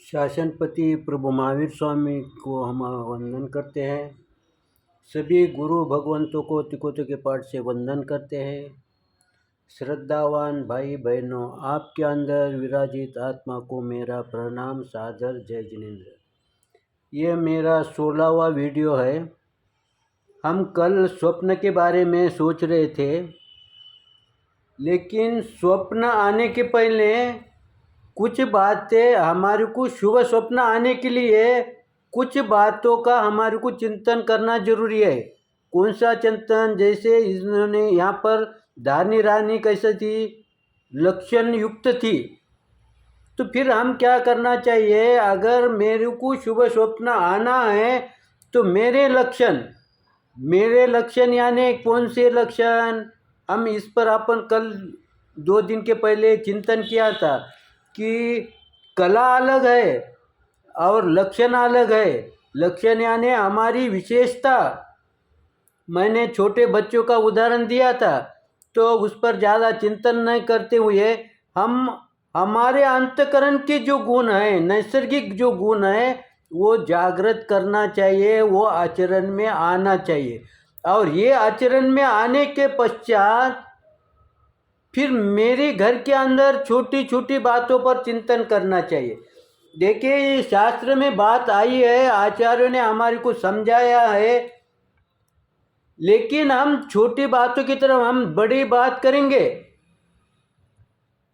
शासनपति प्रभु महावीर स्वामी को हम वंदन करते हैं। सभी गुरु भगवंतों को तिकोते के पाठ से वंदन करते हैं। श्रद्धावान भाई बहनों, आपके अंदर विराजित आत्मा को मेरा प्रणाम सादर जय जिनेन्द्र। ये मेरा 16वां वीडियो है। हम कल स्वप्न के बारे में सोच रहे थे, लेकिन स्वप्न आने के पहले कुछ बातें हमारे को शुभ स्वप्न आने के लिए कुछ बातों का हमारे को चिंतन करना जरूरी है। कौन सा चिंतन? जैसे इन्होंने यहाँ पर धारनी रानी कैसे थी, लक्षण युक्त थी, तो फिर हम क्या करना चाहिए? अगर मेरे को शुभ स्वप्न आना है तो मेरे लक्षण यानी कौन से लक्षण? हम इस पर अपन कल 2 दिन के पहले चिंतन किया था कि कला अलग है और लक्षण अलग है। लक्षण यानी हमारी विशेषता। मैंने छोटे बच्चों का उदाहरण दिया था, तो उस पर ज़्यादा चिंतन नहीं करते हुए हम हमारे अंतःकरण के जो गुण हैं, नैसर्गिक जो गुण हैं, वो जागृत करना चाहिए, वो आचरण में आना चाहिए। और ये आचरण में आने के पश्चात फिर मेरे घर के अंदर छोटी छोटी बातों पर चिंतन करना चाहिए। देखिए, ये शास्त्र में बात आई है, आचार्यों ने हमारे को समझाया है, लेकिन हम छोटी बातों की तरफ हम बड़ी बात करेंगे।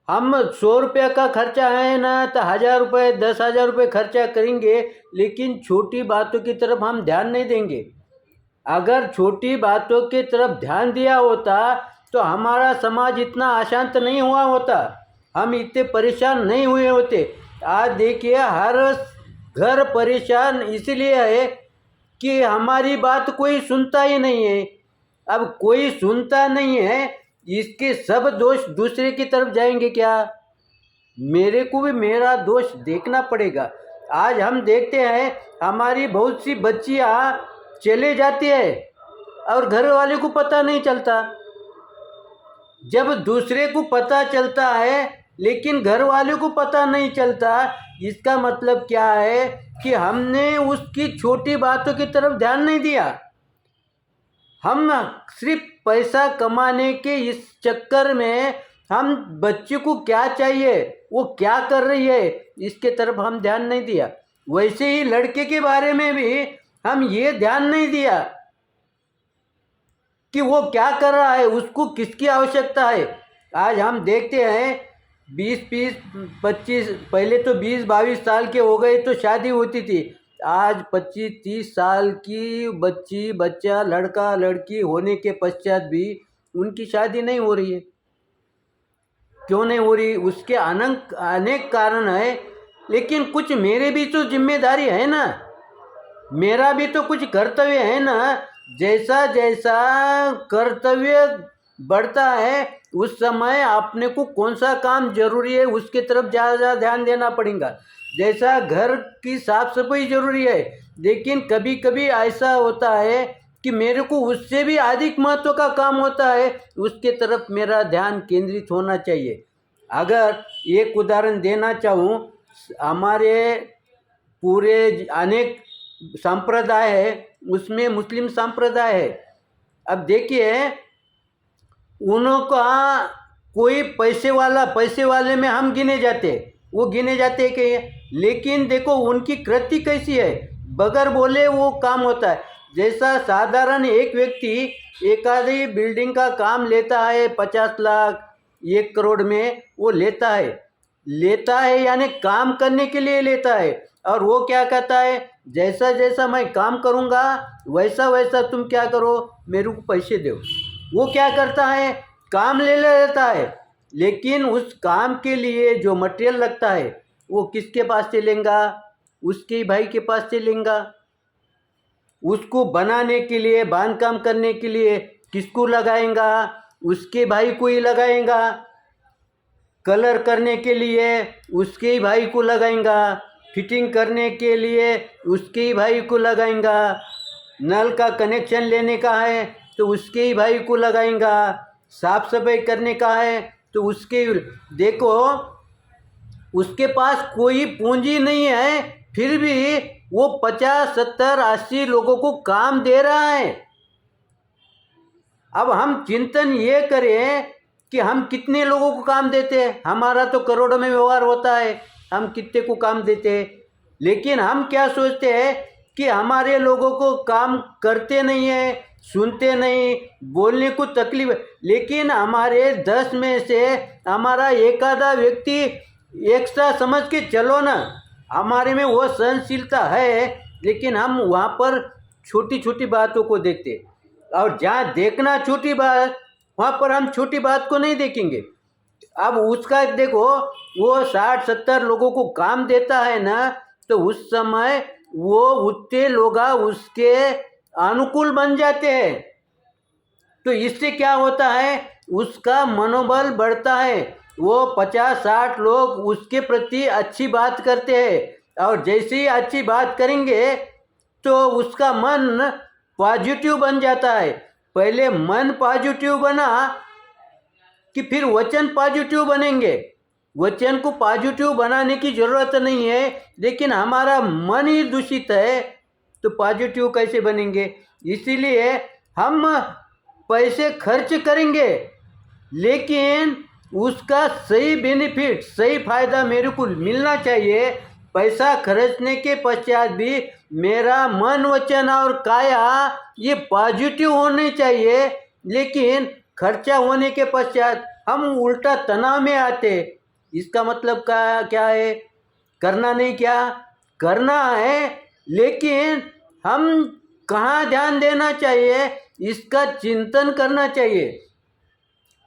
हम 100 रुपये का खर्चा है ना, तो 1000 रुपये 10,000 रुपये खर्चा करेंगे, लेकिन छोटी बातों की तरफ हम ध्यान नहीं देंगे। अगर छोटी बातों की तरफ ध्यान दिया होता तो हमारा समाज इतना अशांत नहीं हुआ होता, हम इतने परेशान नहीं हुए होते। आज देखिए, हर घर परेशान इसलिए है कि हमारी बात कोई सुनता ही नहीं है। अब कोई सुनता नहीं है, इसके सब दोष दूसरे की तरफ जाएंगे क्या? मेरे को भी मेरा दोष देखना पड़ेगा। आज हम देखते हैं, हमारी बहुत सी बच्चियाँ चले जाती है और घर वाले को पता नहीं चलता। जब दूसरे को पता चलता है लेकिन घर वाले को पता नहीं चलता, इसका मतलब क्या है कि हमने उसकी छोटी बातों की तरफ ध्यान नहीं दिया। हम सिर्फ पैसा कमाने के इस चक्कर में हम बच्चे को क्या चाहिए, वो क्या कर रही है, इसके तरफ हम ध्यान नहीं दिया। वैसे ही लड़के के बारे में भी हम ये ध्यान नहीं दिया कि वो क्या कर रहा है, उसको किसकी आवश्यकता है। आज हम देखते हैं 20-20, 25, पहले तो 20-22 साल के हो गए तो शादी होती थी। आज 25-30 साल की बच्चा लड़का लड़की होने के पश्चात भी उनकी शादी नहीं हो रही है। क्यों नहीं हो रही? उसके अनेक कारण है, लेकिन कुछ मेरे भी तो जिम्मेदारी है ना, मेरा भी तो कुछ कर्तव्य है ना। जैसा जैसा कर्तव्य बढ़ता है उस समय अपने को कौन सा काम जरूरी है उसके तरफ ज़्यादा ध्यान देना पड़ेगा। जैसा घर की साफ सफाई जरूरी है, लेकिन कभी कभी ऐसा होता है कि मेरे को उससे भी अधिक महत्व का काम होता है, उसके तरफ मेरा ध्यान केंद्रित होना चाहिए। अगर एक उदाहरण देना चाहूँ, हमारे पूरे अनेक संप्रदाय है, उसमें मुस्लिम संप्रदाय है। अब देखिए, उनका कोई पैसे वाले में हम गिने जाते, वो गिने जाते कि, लेकिन देखो उनकी कृति कैसी है, बगैर बोले वो काम होता है। जैसा साधारण एक व्यक्ति एक आधी बिल्डिंग का काम लेता है 50 लाख 1 करोड़ में, वो लेता है यानी काम करने के लिए लेता है। और वो क्या कहता है, जैसा जैसा मैं काम करूँगा वैसा वैसा तुम क्या करो, मेरे को पैसे दो। वो क्या करता है, काम ले लेता है, लेकिन उस काम के लिए जो मटेरियल लगता है वो किसके पास से लेगा? उसके भाई के पास से लेगा। उसको बनाने के लिए, बांधकाम करने के लिए किसको लगाएगा? उसके भाई को ही लगाएगा। कलर करने के लिए उसके ही भाई को लगाएगा। फिटिंग करने के लिए उसके ही भाई को लगाएगा। नल का कनेक्शन लेने का है तो उसके ही भाई को लगाएगा। साफ सफाई करने का है तो उसके। देखो, उसके पास कोई पूंजी नहीं है, फिर भी वो 50, 70, 80 लोगों को काम दे रहा है। अब हम चिंतन ये करें कि हम कितने लोगों को काम देते हैं। हमारा तो करोड़ों में व्यवहार होता है, हम कितने को काम देते हैं। लेकिन हम क्या सोचते हैं कि हमारे लोगों को काम करते नहीं है, सुनते नहीं, बोलने को तकलीफ। लेकिन हमारे 10 में से हमारा एक आधा व्यक्ति एक्स्ट्रा समझ के चलो ना, हमारे में वो सहनशीलता है, लेकिन हम वहाँ पर छोटी छोटी बातों को देखते। और जहाँ देखना छोटी बात, वहाँ पर हम छोटी बात को नहीं देखेंगे। अब उसका देखो, वो 60-70 लोगों को काम देता है ना, तो उस समय वो उतने लोग उसके अनुकूल बन जाते हैं। तो इससे क्या होता है, उसका मनोबल बढ़ता है। वो 50-60 लोग उसके प्रति अच्छी बात करते हैं, और जैसे ही अच्छी बात करेंगे तो उसका मन पॉजिटिव बन जाता है। पहले मन पॉजिटिव बना कि फिर वचन पॉजिटिव बनेंगे। वचन को पॉजिटिव बनाने की ज़रूरत नहीं है, लेकिन हमारा मन ही दूषित है, तो पॉजिटिव कैसे बनेंगे। इसीलिए हम पैसे खर्च करेंगे, लेकिन उसका सही बेनिफिट, सही फ़ायदा मेरे को मिलना चाहिए। पैसा खर्चने के पश्चात भी मेरा मन, वचन और काया ये पॉजिटिव होने चाहिए। लेकिन खर्चा होने के पश्चात हम उल्टा तनाव में आते। इसका मतलब क्या है, करना नहीं, क्या करना है, लेकिन हम कहाँ ध्यान देना चाहिए इसका चिंतन करना चाहिए।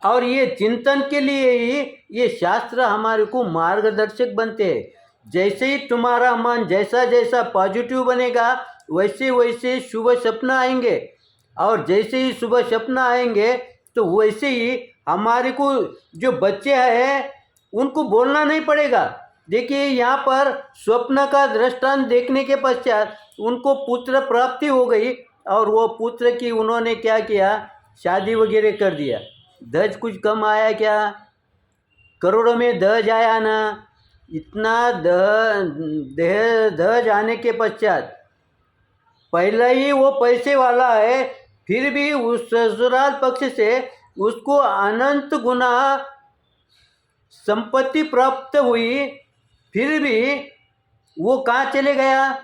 और ये चिंतन के लिए ही ये शास्त्र हमारे को मार्गदर्शक बनते हैं। जैसे ही तुम्हारा मन जैसा जैसा पॉजिटिव बनेगा, वैसे वैसे शुभ सपना आएंगे, और जैसे ही शुभ सपना आएंगे तो वैसे ही हमारे को जो बच्चे हैं उनको बोलना नहीं पड़ेगा। देखिए, यहाँ पर स्वप्न का दृष्टांत देखने के पश्चात उनको पुत्र प्राप्ति हो गई, और वो पुत्र की उन्होंने क्या किया, शादी वगैरह कर दिया। दहेज कुछ कम आया क्या, करोड़ों में दहेज आया ना। इतना दहेज आने के पश्चात पहले ही वो पैसे वाला है, फिर भी उस ससुराल पक्ष से उसको अनंत गुना संपत्ति प्राप्त हुई, फिर भी वो कहाँ चले गया।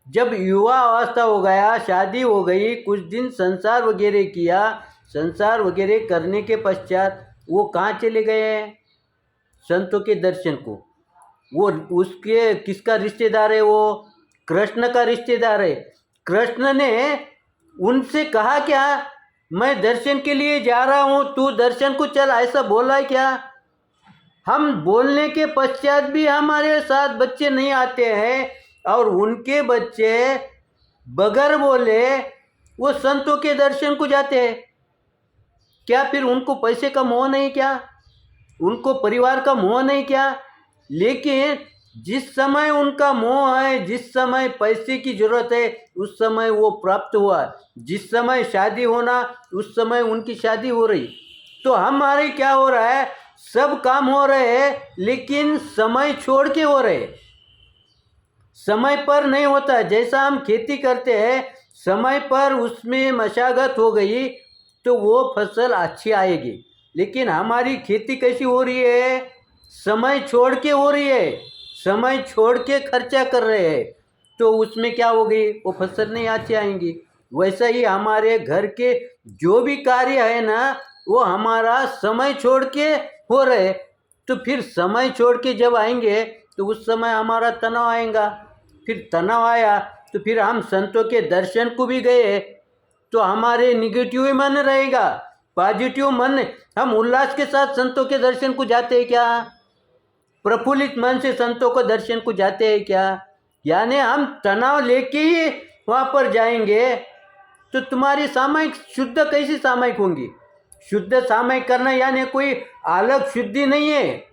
जब युवा अवस्था हो गया, शादी हो गई, कुछ दिन संसार वगैरह किया, संसार वगैरह करने के पश्चात वो कहाँ चले गए, संतों के दर्शन को। वो उसके किसका रिश्तेदार है, वो कृष्ण का रिश्तेदार है। कृष्ण ने उनसे कहा क्या, मैं दर्शन के लिए जा रहा हूँ, तू दर्शन को चल, ऐसा बोला है क्या। हम बोलने के पश्चात भी हमारे साथ बच्चे नहीं आते हैं, और उनके बच्चे बगैर बोले वो संतों के दर्शन को जाते हैं। क्या फिर उनको पैसे का मोह नहीं, क्या उनको परिवार का मोह नहीं क्या। लेकिन जिस समय उनका मोह है, जिस समय पैसे की ज़रूरत है, उस समय वो प्राप्त हुआ। जिस समय शादी होना, उस समय उनकी शादी हो रही। तो हमारे क्या हो रहा है, सब काम हो रहे हैं, लेकिन समय छोड़ के हो रहे, समय पर नहीं होता। जैसा हम खेती करते हैं, समय पर उसमें मशागत हो गई तो वो फसल अच्छी आएगी। लेकिन हमारी खेती कैसी हो रही है, समय छोड़ के हो रही है, समय छोड़ के खर्चा कर रहे हैं, तो उसमें क्या होगी, वो फसल नहीं अच्छी आएंगी। वैसा ही हमारे घर के जो भी कार्य है ना, वो हमारा समय छोड़ के हो रहे। तो फिर समय छोड़ के जब आएंगे तो उस समय हमारा तनाव आएगा। फिर तनाव आया तो फिर हम संतों के दर्शन को भी गए तो हमारे निगेटिव मन रहेगा, पॉजिटिव मन। हम उल्लास के साथ संतों के दर्शन को जाते हैं क्या, प्रफुल्लित मन से संतों को दर्शन को जाते हैं क्या। यानी हम तनाव लेके ही वहाँ पर जाएंगे तो तुम्हारी सामायिक शुद्ध कैसी सामायिक होंगी। शुद्ध सामायिक करना यानी कोई अलग शुद्धि नहीं है।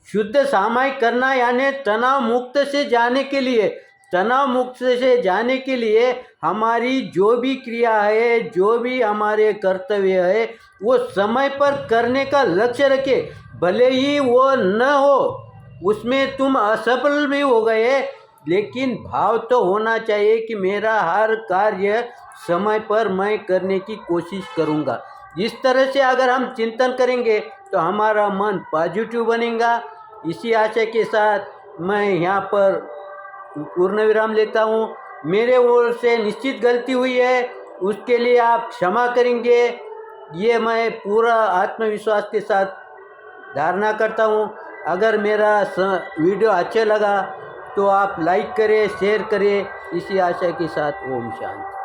शुद्ध सामायिक करना यानी तनाव मुक्त से जाने के लिए, तनाव मुक्त से जाने के लिए हमारी जो भी क्रिया है, जो भी हमारे कर्तव्य है, वो समय पर करने का लक्ष्य रखे। भले ही वो न हो, उसमें तुम असफल भी हो गए, लेकिन भाव तो होना चाहिए कि मेरा हर कार्य समय पर मैं करने की कोशिश करूँगा। इस तरह से अगर हम चिंतन करेंगे तो हमारा मन पॉजिटिव बनेगा। इसी आशय के साथ मैं यहाँ पर पूर्ण विराम लेता हूँ। मेरे ओर से निश्चित गलती हुई है, उसके लिए आप क्षमा करेंगे, ये मैं पूरा आत्मविश्वास के साथ धारणा करता हूँ। अगर मेरा वीडियो अच्छा लगा तो आप लाइक करें, शेयर करें। इसी आशय के साथ ओम शांति।